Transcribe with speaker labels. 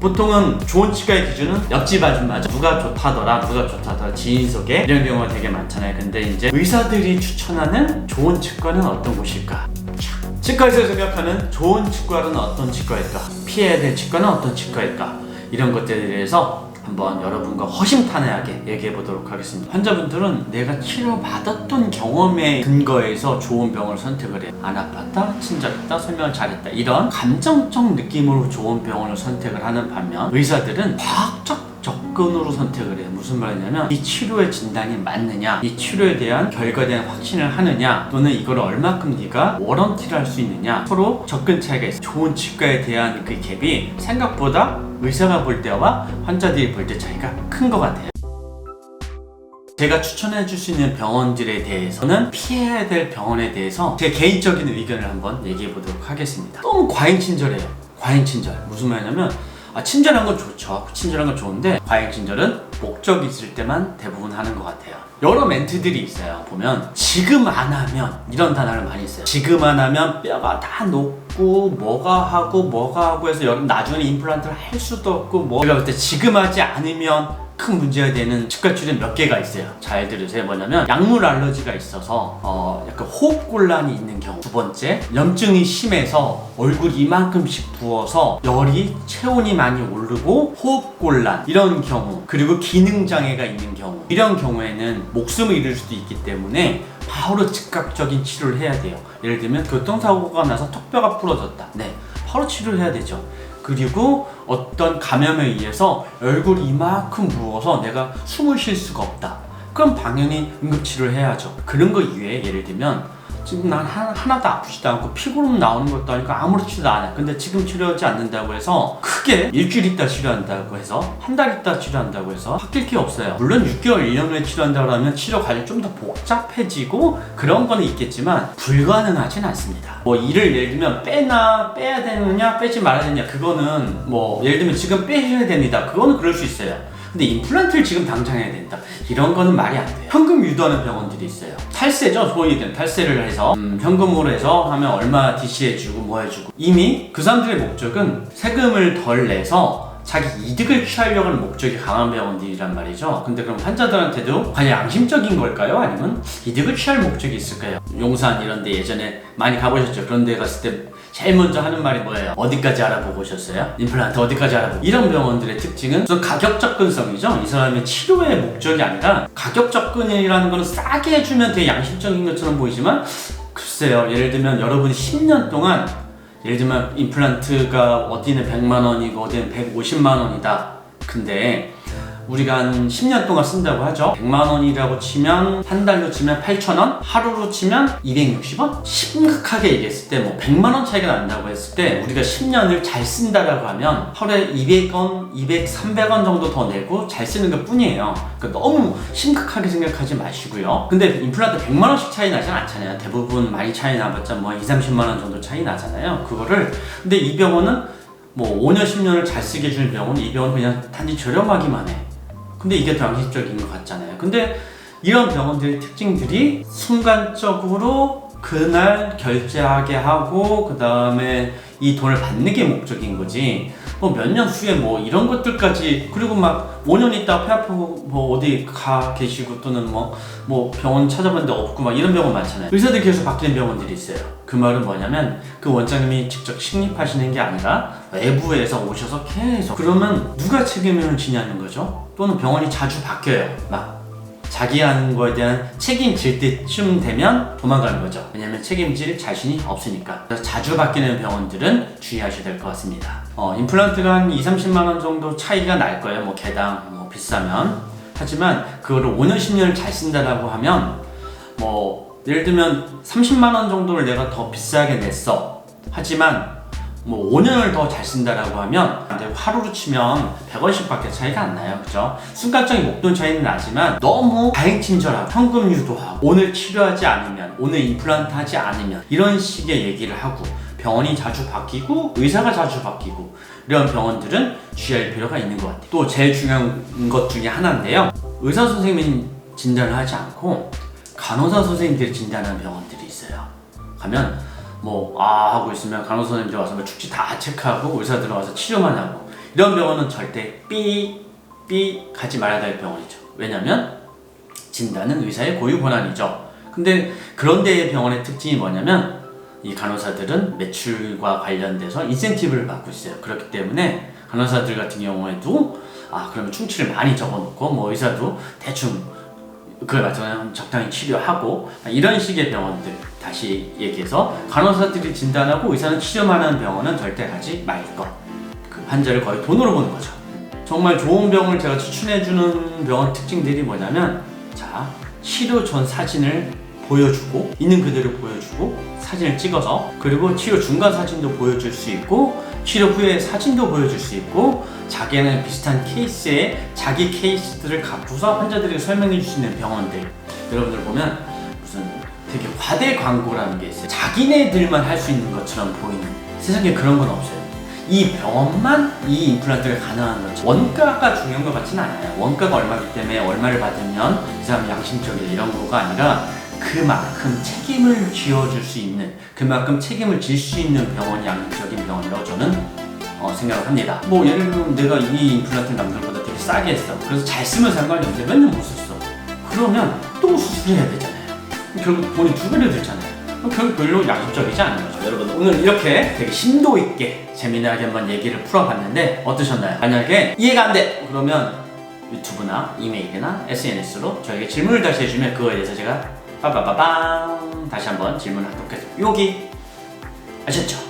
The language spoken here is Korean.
Speaker 1: 보통은 좋은 치과의 기준은 옆집 아줌마죠. 누가 좋다더라, 지인 소개 이런 경우가 되게 많잖아요. 근데 이제 의사들이 추천하는 좋은 치과는 어떤 곳일까? 치과에서 생각하는 좋은 치과는 어떤 치과일까? 피해야 될 치과는 어떤 치과일까? 이런 것들에 대해서 한번 여러분과 허심탄회하게 얘기해 보도록 하겠습니다. 환자분들은 내가 치료받았던 경험에 근거해서 좋은 병을 선택을 해요. 안 아팠다, 친절했다, 설명을 잘했다, 이런 감정적 느낌으로 좋은 병원을 선택을 하는 반면 의사들은 과학적 접근으로 선택을 해요. 무슨 말이냐면 이 치료의 진단이 맞느냐, 이 치료에 대한 결과에 대한 확신을 하느냐, 또는 이걸 얼마큼 네가 워런티를 할 수 있느냐, 서로 접근 차이가 있어요. 좋은 치과에 대한 그 갭이 생각보다 의사가 볼 때와 환자들이 볼 때 차이가 큰 것 같아요. 제가 추천해 줄 수 있는 병원들에 대해서는 피해야 될 병원에 대해서 제 개인적인 의견을 한번 얘기해 보도록 하겠습니다. 너무 과잉친절해요. 과잉친절. 무슨 말이냐면 친절한 건 좋죠. 친절한 건 좋은데 과잉친절은 목적이 있을 때만 대부분 하는 것 같아요. 여러 멘트들이 있어요. 보면 지금 안 하면, 이런 단어를 많이 써요. 지금 안 하면 뼈가 다 녹고 뭐가 하고 해서 나중에 임플란트를 할 수도 없고, 뭐 제가 볼 때 지금 하지 않으면 큰 문제가 되는 치과 치료는 몇 개가 있어요. 잘 들으세요. 뭐냐면 약물 알러지가 있어서 약간 호흡곤란이 있는 경우, 두 번째 염증이 심해서 얼굴이 이만큼씩 부어서 열이, 체온이 많이 오르고 호흡곤란, 이런 경우, 그리고 기능장애가 있는 경우, 이런 경우에는 목숨을 잃을 수도 있기 때문에 바로 즉각적인 치료를 해야 돼요. 예를 들면 교통사고가 나서 턱뼈가 부러졌다, 네, 바로 치료를 해야 되죠. 그리고 어떤 감염에 의해서 얼굴이 이만큼 부어서 내가 숨을 쉴 수가 없다, 그럼 당연히 응급치료를 해야죠. 그런 거 이외에 예를 들면 지금 난 하나도 아프지도 않고 피고름 나오는 것도 아니고 아무렇지도 않아. 근데 지금 치료하지 않는다고 해서 크게 일주일 있다 치료한다고 해서 한 달 있다 치료한다고 해서 바뀔 게 없어요. 물론 6개월, 1년 후에 치료한다고 하면 치료 과정이 좀 더 복잡해지고 그런 거는 있겠지만 불가능하진 않습니다. 뭐 이를 예를 들면 빼야 되느냐 빼지 말아야 되느냐, 그거는 뭐 예를 들면 지금 빼셔야 됩니다, 그거는 그럴 수 있어요. 근데 임플란트를 지금 당장 해야 된다, 이런 거는 말이 안 돼요. 현금 유도하는 병원들이 있어요. 탈세죠. 소위 된 탈세를 해서 현금으로 해서 하면 얼마 DC해주고 뭐 해주고, 이미 그 사람들의 목적은 세금을 덜 내서 자기 이득을 취하려고 하는 목적이 강한 병원들이란 말이죠. 근데 그럼 환자들한테도 과연 양심적인 걸까요? 아니면 이득을 취할 목적이 있을까요? 용산 이런 데 예전에 많이 가보셨죠? 그런 데 갔을 때 제일 먼저 하는 말이 뭐예요? 어디까지 알아보고 오셨어요? 임플란트 어디까지 알아보고. 이런 병원들의 특징은 우선 가격 접근성이죠. 이 사람의 치료의 목적이 아니라, 가격 접근이라는 거는 싸게 해주면 되게 양심적인 것처럼 보이지만 글쎄요, 예를 들면 여러분이 10년 동안, 예를 들면 임플란트가 어디는 100만 원이고 어디는 150만 원이다. 근데 우리가 한 10년 동안 쓴다고 하죠. 100만 원이라고 치면 한 달로 치면 8,000원, 하루로 치면 260원? 심각하게 얘기했을 때 뭐 100만 원 차이가 난다고 했을 때 우리가 10년을 잘 쓴다라고 하면 하루에 200원, 200, 300원 정도 더 내고 잘 쓰는 것 뿐이에요. 그러니까 너무 심각하게 생각하지 마시고요. 근데 임플란트 100만 원씩 차이 나진 않잖아요. 대부분 많이 차이 나봤자 뭐 2, 30만 원 정도 차이 나잖아요. 그거를. 근데 이 병원은 뭐 5년, 10년을 잘 쓰게 해주는 병원은, 이 병원은 그냥 단지 저렴하기만 해. 근데 이게 더 양심적인 것 같잖아요. 근데 이런 병원들의 특징들이 순간적으로 그날 결제하게 하고 그 다음에 이 돈을 받는 게 목적인 거지, 뭐 몇 년 후에 뭐 이런 것들까지, 그리고 막 5년 있다 폐 아프고 뭐 어디 가 계시고, 또는 뭐 병원 찾아봤는데 없고 막 이런 병원 많잖아요. 의사들이 계속 바뀌는 병원들이 있어요. 그 말은 뭐냐면 그 원장님이 직접 식립하시는 게 아니라 외부에서 오셔서 계속, 그러면 누가 책임을 지냐는 거죠. 또는 병원이 자주 바뀌어요. 막 자기 하는 거에 대한 책임질 때쯤 되면 도망가는 거죠. 왜냐면 책임질 자신이 없으니까. 그래서 자주 바뀌는 병원들은 주의하셔야 될 것 같습니다. 임플란트가 한 2, 30만 원 정도 차이가 날 거예요. 뭐 개당 뭐 비싸면. 하지만 그거를 5년, 10년을 잘 쓴다라고 하면 뭐 예를 들면 30만 원 정도를 내가 더 비싸게 냈어. 하지만 뭐 5년을 더 잘 쓴다라고 하면 하루로 치면 100원씩 밖에 차이가 안 나요. 그죠? 순간적인 목돈 차이는 나지만 너무 다행친절하고 현금 유도하고 오늘 치료하지 않으면, 오늘 임플란트 하지 않으면, 이런 식의 얘기를 하고 병원이 자주 바뀌고 의사가 자주 바뀌고 이런 병원들은 주의할 필요가 있는 것 같아요. 또 제일 중요한 것 중에 하나인데요, 의사 선생님이 진단을 하지 않고 간호사 선생님들이 진단하는 병원들이 있어요. 가면 하고 있으면 간호사 선생님들 와서 뭐 축지 다 체크하고 의사 들어와서 치료만 하고, 이런 병원은 절대 삐 가지 말아야 될 병원이죠. 왜냐면 진단은 의사의 고유 권한이죠. 근데 그런 데의 병원의 특징이 뭐냐면 이 간호사들은 매출과 관련돼서 인센티브를 받고 있어요. 그렇기 때문에 간호사들 같은 경우에도 그러면 충치를 많이 적어놓고 뭐 의사도 대충 그걸 맞춰서 적당히 치료하고 이런 식의 병원들, 다시 얘기해서 간호사들이 진단하고 의사는 치료만 하는 병원은 절대 가지 말 것. 그 환자를 거의 돈으로 보는 거죠. 정말 좋은 병을 제가 추천해주는 병원 특징들이 뭐냐면, 자, 치료 전 사진을 보여주고 있는 그대로 보여주고 사진을 찍어서, 그리고 치료 중간 사진도 보여줄 수 있고 치료 후에 사진도 보여줄 수 있고, 자기는 비슷한 케이스에 자기 케이스들을 갖고서 환자들에게 설명해 줄 수 있는 병원들. 여러분들 보면 무슨 되게 과대 광고라는 게 있어요. 자기네들만 할 수 있는 것처럼 보이는, 세상에 그런 건 없어요. 이 병원만 이 임플란트가 가능한 거죠. 원가가 중요한 것 같지는 않아요. 원가가 얼마기 때문에 얼마를 받으면 이 사람 양심적이다 이런 거가 아니라, 그만큼 책임을 지어줄 수 있는, 그만큼 책임을 질 수 있는 병원이 양심적인 병원이라고 저는 생각을 합니다. 뭐 예를 들면 내가 이 임플란트를 남들보다 되게 싸게 했어. 그래서 잘 쓰면 상관이 없는데 몇 년 못 썼어. 그러면 또 수술해야 되잖아요. 결국 돈이 2배로 들잖아요. 결국 별로 양심적이지 않은 거죠. 여러분, 오늘 이렇게 되게 심도 있게 재미나게 한번 얘기를 풀어봤는데 어떠셨나요? 만약에 이해가 안 돼! 그러면 유튜브나 이메일이나 SNS로 저에게 질문을 다시 해주면 그거에 대해서 제가 빠바바밤 다시 한번 질문을 하도록 하겠습니다. 여기 아셨죠?